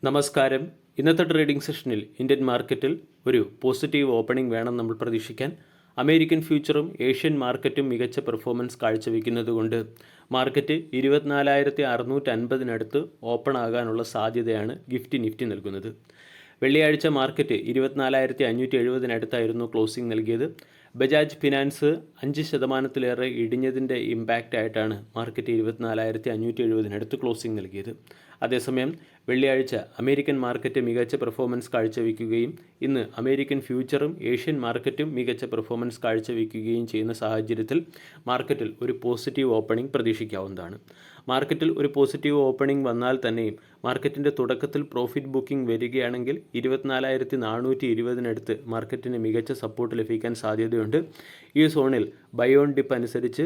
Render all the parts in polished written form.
നമസ്കാരം. ഇന്നത്തെ ട്രേഡിംഗ് സെഷനിൽ ഇന്ത്യൻ മാർക്കറ്റിൽ ഒരു പോസിറ്റീവ് ഓപ്പണിംഗ് വേണം നമ്മൾ പ്രതീക്ഷിക്കാൻ. അമേരിക്കൻ ഫ്യൂച്ചറും ഏഷ്യൻ മാർക്കറ്റും മികച്ച പെർഫോമൻസ് കാഴ്ചവെക്കുന്നതുകൊണ്ട് മാർക്കറ്റ് 24,650 ഓപ്പൺ ആകാനുള്ള സാധ്യതയാണ് നിഫ്റ്റി നൽകുന്നത്. വെള്ളിയാഴ്ച മാർക്കറ്റ് 24,570 ക്ലോസിംഗ് നൽകിയത്. ബജാജ് ഫിനാൻസ് 5% ഇടിഞ്ഞതിൻ്റെ ഇമ്പാക്റ്റ് ആയിട്ടാണ് മാർക്കറ്റ് 24,570 ക്ലോസിംഗ് നൽകിയത്. അതേസമയം വെള്ളിയാഴ്ച അമേരിക്കൻ മാർക്കറ്റ് മികച്ച പെർഫോമൻസ് കാഴ്ചവെക്കുകയും ഇന്ന് അമേരിക്കൻ ഫ്യൂച്ചറും ഏഷ്യൻ മാർക്കറ്റും മികച്ച പെർഫോമൻസ് കാഴ്ചവെക്കുകയും ചെയ്യുന്ന സാഹചര്യത്തിൽ മാർക്കറ്റിൽ ഒരു പോസിറ്റീവ് ഓപ്പണിംഗ് പ്രതീക്ഷിക്കാവുന്നതാണ്. മാർക്കറ്റിൽ ഒരു പോസിറ്റീവ് ഓപ്പണിംഗ് വന്നാൽ തന്നെയും മാർക്കറ്റിൻ്റെ തുടക്കത്തിൽ പ്രോഫിറ്റ് ബുക്കിംഗ് വരികയാണെങ്കിൽ 24,420 മാർക്കറ്റിന് മികച്ച സപ്പോർട്ട് ലഭിക്കാൻ സാധ്യതയുണ്ട്. ഈ സോണിൽ ബൈ ഓൺ ഡിപ്പ് അനുസരിച്ച്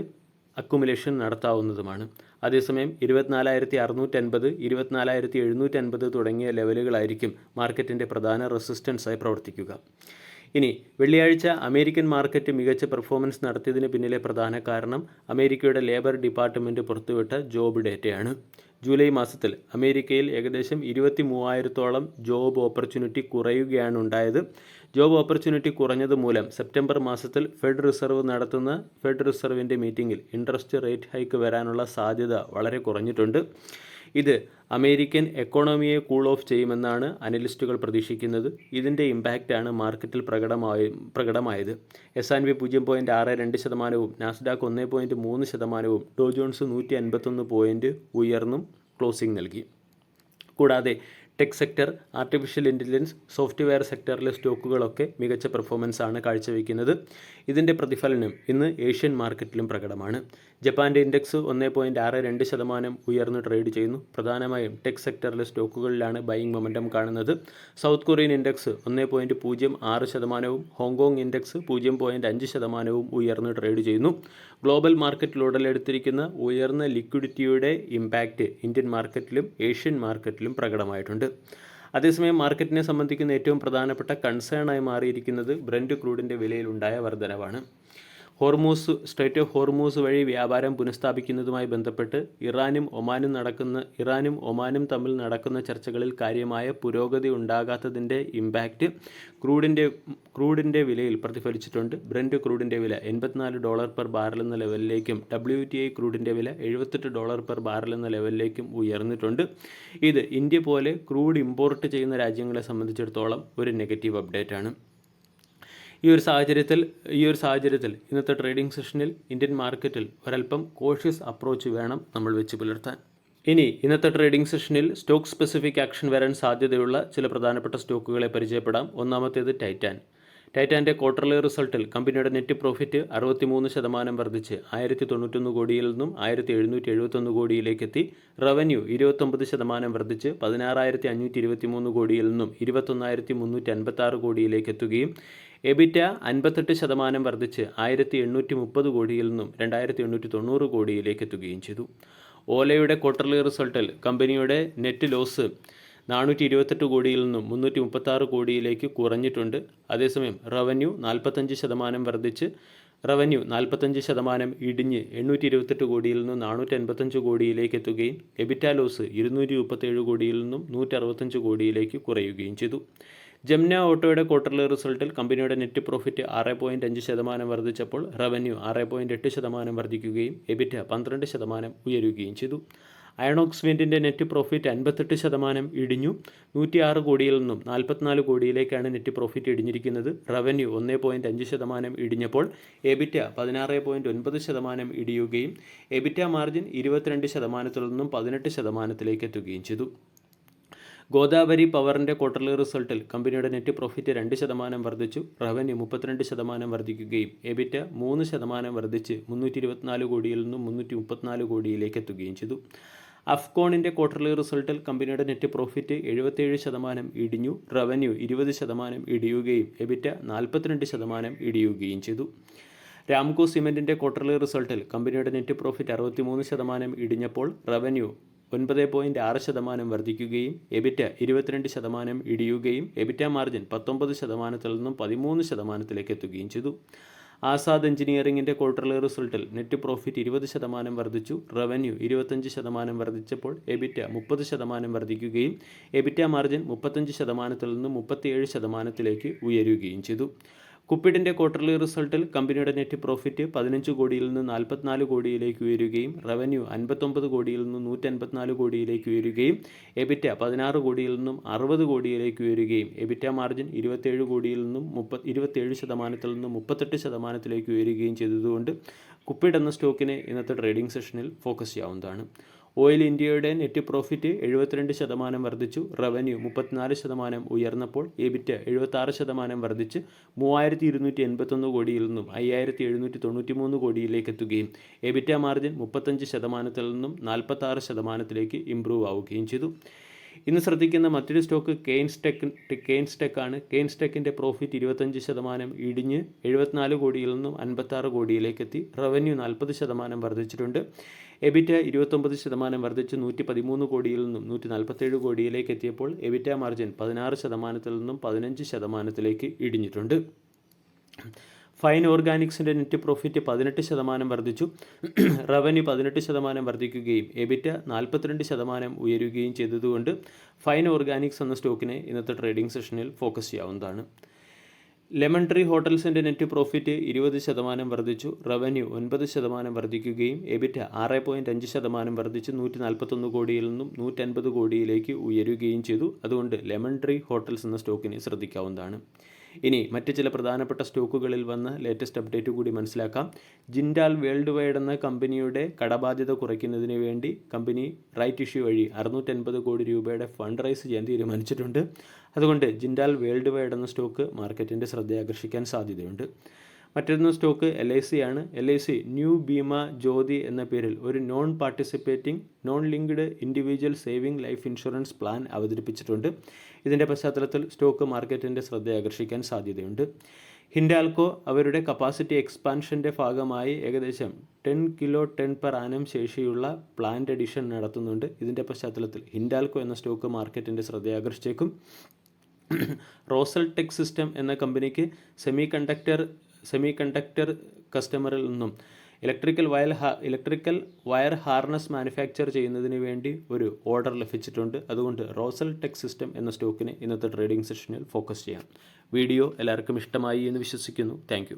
അക്കുമുലേഷൻ നടത്താവുന്നതുമാണ്. അതേസമയം 24,650, 24,750 തുടങ്ങിയ ലെവലുകളായിരിക്കും മാർക്കറ്റിൻ്റെ പ്രധാന റെസിസ്റ്റൻസായി പ്രവർത്തിക്കുക. ഇനി വെള്ളിയാഴ്ച അമേരിക്കൻ മാർക്കറ്റ് മികച്ച പെർഫോമൻസ് നടത്തിയതിന് പിന്നിലെ പ്രധാന കാരണം അമേരിക്കയുടെ ലേബർ ഡിപ്പാർട്ട്മെൻറ്റ് പുറത്തുവിട്ട ജോബ് ഡേറ്റയാണ്. ജൂലൈ മാസത്തിൽ അമേരിക്കയിൽ ഏകദേശം 23,000 ജോബ് ഓപ്പർച്യൂണിറ്റി കുറയുകയാണ് ഉണ്ടായത്. ജോബ് ഓപ്പർച്യൂണിറ്റി കുറഞ്ഞത് മൂലം സെപ്റ്റംബർ മാസത്തിൽ ഫെഡ് റിസർവിൻ്റെ മീറ്റിംഗിൽ ഇൻട്രസ്റ്റ് റേറ്റ് ഹൈക്ക് വരാനുള്ള സാധ്യത വളരെ കുറഞ്ഞിട്ടുണ്ട്. ഇത് അമേരിക്കൻ എക്കോണമിയെ കൂൾ ഓഫ് ചെയ്യുമെന്നാണ് അനലിസ്റ്റുകൾ പ്രതീക്ഷിക്കുന്നത്. ഇതിൻ്റെ ഇമ്പാക്റ്റാണ് മാർക്കറ്റിൽ പ്രകടമായത്. S&P 0.62%, Nasdaq 1.3%, Dow Jones 151 point ഉയർന്നും ക്ലോസിംഗ് നൽകി. കൂടാതെ tech sector, artificial intelligence, software സെക്ടറിലെ സ്റ്റോക്കുകളൊക്കെ മികച്ച പെർഫോമൻസ് ആണ് കാഴ്ചവെക്കുന്നത്. ഇതിൻ്റെ പ്രതിഫലനം ഇന്ന് ഏഷ്യൻ മാർക്കറ്റിലും പ്രകടമാണ്. ജപ്പാൻ്റെ ഇൻഡെക്സ് 1.62% ഉയർന്ന് ട്രേഡ് ചെയ്യുന്നു. പ്രധാനമായും ടെക് സെക്ടറിലെ സ്റ്റോക്കുകളിലാണ് ബൈയിങ് മൊമെൻറ്റം കാണുന്നത്. South Korean index 1.06%, Hong Kong index 0.5% ഉയർന്ന് ട്രേഡ് ചെയ്യുന്നു. ഗ്ലോബൽ മാർക്കറ്റിൽ ഉടലെടുത്തിരിക്കുന്ന ഉയർന്ന ലിക്വിഡിറ്റിയുടെ ഇമ്പാക്റ്റ് ഇന്ത്യൻ മാർക്കറ്റിലും ഏഷ്യൻ മാർക്കറ്റിലും പ്രകടമായിട്ടുണ്ട്. അതേസമയം മാർക്കറ്റിനെ സംബന്ധിക്കുന്ന ഏറ്റവും പ്രധാനപ്പെട്ട കൺസേണായി മാറിയിരിക്കുന്നത് ബ്രന്റ് ക്രൂഡിൻ്റെ വിലയിലുണ്ടായ വർധനവാണ്. സ്ട്രൈറ്റ് ഓഫ് ഹോർമൂസ് വഴി വ്യാപാരം പുനഃസ്ഥാപിക്കുന്നതുമായി ബന്ധപ്പെട്ട് ഇറാനും ഒമാനും തമ്മിൽ നടക്കുന്ന ചർച്ചകളിൽ കാര്യമായ പുരോഗതി ഉണ്ടാകാത്തതിൻ്റെ ഇമ്പാക്റ്റ് ക്രൂഡിൻ്റെ വിലയിൽ പ്രതിഫലിച്ചിട്ടുണ്ട്. ബ്രന്റ് ക്രൂഡിൻ്റെ വില $84 പെർ ബാരൽ എന്ന ലെവലിലേക്കും WTI ക്രൂഡിൻ്റെ വില $78 പെർ ബാരൽ എന്ന ലെവലിലേക്കും ഉയർന്നിട്ടുണ്ട്. ഇത് ഇന്ത്യ പോലെ ക്രൂഡ് ഇമ്പോർട്ട് ചെയ്യുന്ന രാജ്യങ്ങളെ സംബന്ധിച്ചിടത്തോളം ഒരു നെഗറ്റീവ് അപ്ഡേറ്റ് ആണ്. ഈ ഒരു സാഹചര്യത്തിൽ ഇന്നത്തെ ട്രേഡിംഗ് സെഷനിൽ ഇന്ത്യൻ മാർക്കറ്റിൽ ഒരല്പം കോഷ്യസ് അപ്രോച്ച് വേണം നമ്മൾ വെച്ച് പുലർത്താൻ. ഇനി ഇന്നത്തെ ട്രേഡിംഗ് സെഷനിൽ സ്റ്റോക്ക് സ്പെസിഫിക് ആക്ഷൻ വരാൻ സാധ്യതയുള്ള ചില പ്രധാനപ്പെട്ട സ്റ്റോക്കുകളെ പരിചയപ്പെടാം. ഒന്നാമത്തേത് ടൈറ്റാൻ്റെ ക്വാർട്ടർലി റിസൾട്ടിൽ കമ്പനിയുടെ നെറ്റ് പ്രോഫിറ്റ് 63% വർദ്ധിച്ച് 1,091 കോടിയിൽ നിന്നും 1,771 കോടിയിലേക്ക് എത്തി. റവന്യൂ 29% വർദ്ധിച്ച് 16,523 കോടിയിൽ നിന്നും 21,356 കോടിയിലേക്ക് എത്തുകയും എബിറ്റ 58% വർദ്ധിച്ച് 1,830 കോടിയിൽ നിന്നും 2,890 കോടിയിലേക്ക് എത്തുകയും ചെയ്തു. ഓലയുടെ ക്വാർട്ടർലി റിസൾട്ടിൽ കമ്പനിയുടെ നെറ്റ് ലോസ് 428 കോടിയിൽ നിന്നും 336 കോടിയിലേക്ക് കുറഞ്ഞിട്ടുണ്ട്. അതേസമയം റവന്യൂ 45% വർദ്ധിച്ച് 45% ഇടിഞ്ഞ് 828 കോടിയിൽ നിന്നും 485 കോടിയിലേക്ക് എത്തുകയും എബിറ്റ ലോസ് 237 കോടിയിൽ നിന്നും 165 കോടിയിലേക്ക് കുറയുകയും ചെയ്തു. ജംന ഓട്ടോയുടെ ക്വാർട്ടർലി റിസൾട്ടിൽ കമ്പനിയുടെ നെറ്റ് പ്രോഫിറ്റ് 6.5% വർദ്ധിച്ചപ്പോൾ റവന്യൂ 6.8% വർദ്ധിക്കുകയും എബിറ്റ 12% ഉയരുകയും ചെയ്തു. അയണോക്സ് വിൻഡിൻ്റെ നെറ്റ് പ്രോഫിറ്റ് 58% ഇടിഞ്ഞു. 106 കോടിയിൽ നിന്നും 44 കോടിയിലേക്കാണ് നെറ്റ് പ്രോഫിറ്റ് ഇടിഞ്ഞിരിക്കുന്നത്. റവന്യൂ 1.5% ഇടിഞ്ഞപ്പോൾ എബിറ്റ 16.9% ഇടിയുകയും എബിറ്റ മാർജിൻ 22% നിന്നും 18% എത്തുകയും ചെയ്തു. ഗോദാവരി പവറിൻ്റെ ക്വാർട്ടർലി റിസൾട്ടിൽ കമ്പനിയുടെ നെറ്റ് പ്രോഫിറ്റ് 2% വർദ്ധിച്ചു. റവന്യൂ 32% വർദ്ധിക്കുകയും എബിറ്റ 3% വർദ്ധിച്ച് 324 കോടിയിൽ നിന്നും 334 കോടിയിലേക്ക് എത്തുകയും ചെയ്തു. അഫ്കോണിൻ്റെ ക്വാർട്ടർലി റിസൾട്ടിൽ കമ്പനിയുടെ നെറ്റ് പ്രോഫിറ്റ് 77% ഇടിഞ്ഞു. റവന്യൂ 20% ഇടിയുകയും എബിറ്റ 42% ഇടിയുകയും ചെയ്തു. രാംകോ സിമെൻറ്റിൻ്റെ ക്വാർട്ടർലി റിസൾട്ടിൽ കമ്പനിയുടെ നെറ്റ് പ്രോഫിറ്റ് 63% ഇടിഞ്ഞപ്പോൾ റവന്യൂ 9.6% വർദ്ധിക്കുകയും എബിറ്റ 22% ഇടിയുകയും എബിറ്റ മാർജിൻ 19% നിന്നും 13% എത്തുകയും ചെയ്തു. ആസാദ് എഞ്ചിനീയറിംഗിൻ്റെ ക്വാർട്ടർലി റിസൾട്ടിൽ നെറ്റ് പ്രോഫിറ്റ് 20% വർദ്ധിച്ചു. റവന്യൂ 25% വർദ്ധിച്ചപ്പോൾ എബിറ്റ 30% വർദ്ധിക്കുകയും എബിറ്റ മാർജിൻ 35%-ൽ നിന്ന് 37%-ലേക്ക് ഉയരുകയും ചെയ്തു. കുപ്പിഡിൻ്റെ ക്വാർട്ടർലി റിസൾട്ടിൽ കമ്പനിയുടെ നെറ്റ് പ്രോഫിറ്റ് 15 കോടിയിൽ നിന്ന് 44 കോടിയിലേക്ക് ഉയരുകയും റവന്യൂ 59 കോടിയിൽ നിന്ന് 154 കോടിയിലേക്ക് ഉയരുകയും എബിറ്റ 16 കോടിയിൽ നിന്നും 60 കോടിയിലേക്ക് ഉയരുകയും എബിറ്റ മാർജിൻ 27 കോടിയിൽ നിന്നും 27%-ൽ നിന്ന് 38%-ലേക്ക് ഉയരുകയും ചെയ്തതുകൊണ്ട് കുപ്പിഡ് എന്ന സ്റ്റോക്കിനെ ഇന്നത്തെ ട്രേഡിംഗ് സെഷനിൽ ഫോക്കസ് ചെയ്യാവുന്നതാണ്. ഓയിൽ ഇന്ത്യയുടെ നെറ്റ് പ്രോഫിറ്റ് 72% വർദ്ധിച്ചു. റവന്യൂ 34% ഉയർന്നപ്പോൾ എബിറ്റ 76% വർദ്ധിച്ച് 3281 കോടിയിൽ നിന്നും 5793 കോടിയിലേക്ക് എത്തുകയും എബിറ്റ മാർജിൻ 35%-ൽ നിന്നും 46%-ലേക്ക് ഇംപ്രൂവ് ആവുകയും ചെയ്തു. ഇന്ന് ശ്രദ്ധിക്കുന്ന മറ്റൊരു സ്റ്റോക്ക് കെയ്ൻസ് ടെക് ആണ്. കെയ്ൻസ് ടെക്കിൻ്റെ പ്രോഫിറ്റ് 25% ഇടിഞ്ഞ് 74 കോടിയിൽ നിന്നും 56 കോടിയിലേക്ക് എത്തി. റവന്യൂ 40% വർദ്ധിച്ചിട്ടുണ്ട്. എബിറ്റ 29% വർദ്ധിച്ച് 113 കോടിയിൽ നിന്നും 147 കോടിയിലേക്ക് എത്തിയപ്പോൾ എബിറ്റ മാർജിൻ 16%-ൽ നിന്നും 15%-ലേക്ക് ഇടിഞ്ഞിട്ടുണ്ട്. ഫൈൻ ഓർഗാനിക്സിൻ്റെ നെറ്റ് പ്രോഫിറ്റ് 18% വർദ്ധിച്ചു. റവന്യൂ 18% വർദ്ധിക്കുകയും എബിറ്റ 42% ഉയരുകയും ചെയ്തതുകൊണ്ട് ഫൈൻ ഓർഗാനിക്സ് എന്ന സ്റ്റോക്കിനെ ഇന്നത്തെ ട്രേഡിംഗ് സെഷനിൽ ഫോക്കസ് ചെയ്യാവുന്നതാണ്. ലെമൺ ട്രീ ഹോട്ടൽസിൻ്റെ നെറ്റ് പ്രോഫിറ്റ് 20% വർദ്ധിച്ചു. റവന്യൂ 9% വർദ്ധിക്കുകയും എബിറ്റ 6.5% വർദ്ധിച്ച് 141 കോടിയിൽ നിന്നും 150 കോടിയിലേക്ക് ഉയരുകയും ചെയ്തു. അതുകൊണ്ട് ലെമൺ ട്രീ ഹോട്ടൽസ് എന്ന സ്റ്റോക്കിനെ ശ്രദ്ധിക്കാവുന്നതാണ്. ഇനി മറ്റ് ചില പ്രധാനപ്പെട്ട സ്റ്റോക്കുകളിൽ വന്ന ലേറ്റസ്റ്റ് അപ്ഡേറ്റ് കൂടി മനസ്സിലാക്കാം. ജിൻഡാൽ വേൾഡ് വൈഡ് എന്ന കമ്പനിയുടെ കടബാധ്യത കുറയ്ക്കുന്നതിന് വേണ്ടി കമ്പനി റൈറ്റ് ഇഷ്യൂ വഴി 650 കോടി രൂപയുടെ ഫണ്ട് റൈസ് ചെയ്യാൻ തീരുമാനിച്ചിട്ടുണ്ട്. അതുകൊണ്ട് ജിൻഡാൽ വേൾഡ് വൈഡ് എന്ന സ്റ്റോക്ക് മാർക്കറ്റിൻ്റെ ശ്രദ്ധയാകർഷിക്കാൻ സാധ്യതയുണ്ട്. മറ്റൊരു സ്റ്റോക്ക് LIC ആണ്. LIC ന്യൂ ബീമ ജ്യോതി എന്ന പേരിൽ ഒരു non participating non linked individual saving life insurance plan അവതരിപ്പിച്ചിട്ടുണ്ട്. ഇതിൻ്റെ പശ്ചാത്തലത്തിൽ സ്റ്റോക്ക് മാർക്കറ്റിൻ്റെ ശ്രദ്ധയാകർഷിക്കാൻ സാധ്യതയുണ്ട്. ഹിൻഡാൽകോ അവരുടെ കപ്പാസിറ്റി എക്സ്പാൻഷൻ്റെ ഭാഗമായി ഏകദേശം 10 കിലോ ടൺ പെർ ആനം ശേഷിയുള്ള പ്ലാന്റ് എഡിഷൻ നടത്തുന്നുണ്ട്. ഇതിൻ്റെ പശ്ചാത്തലത്തിൽ ഹിൻഡാൽകോ എന്ന സ്റ്റോക്ക് മാർക്കറ്റിൻ്റെ ശ്രദ്ധയാകർഷിച്ചേക്കും. റോസൽ ടെക് സിസ്റ്റം എന്ന കമ്പനിക്ക് സെമി കണ്ടക്ടർ കസ്റ്റമറിൽ നിന്നും ഇലക്ട്രിക്കൽ വയർ ഹാർനസ് മാനുഫാക്ചർ ചെയ്യുന്നതിന് വേണ്ടി ഒരു ഓർഡർ ലഭിച്ചിട്ടുണ്ട്. അതുകൊണ്ട് റോസൽ ടെക് സിസ്റ്റം എന്ന സ്റ്റോക്കിനെ ഇന്നത്തെ ട്രേഡിംഗ് സെഷനിൽ ഫോക്കസ് ചെയ്യാം. വീഡിയോ എല്ലാവർക്കും ഇഷ്ടമായി എന്ന് വിശ്വസിക്കുന്നു. താങ്ക്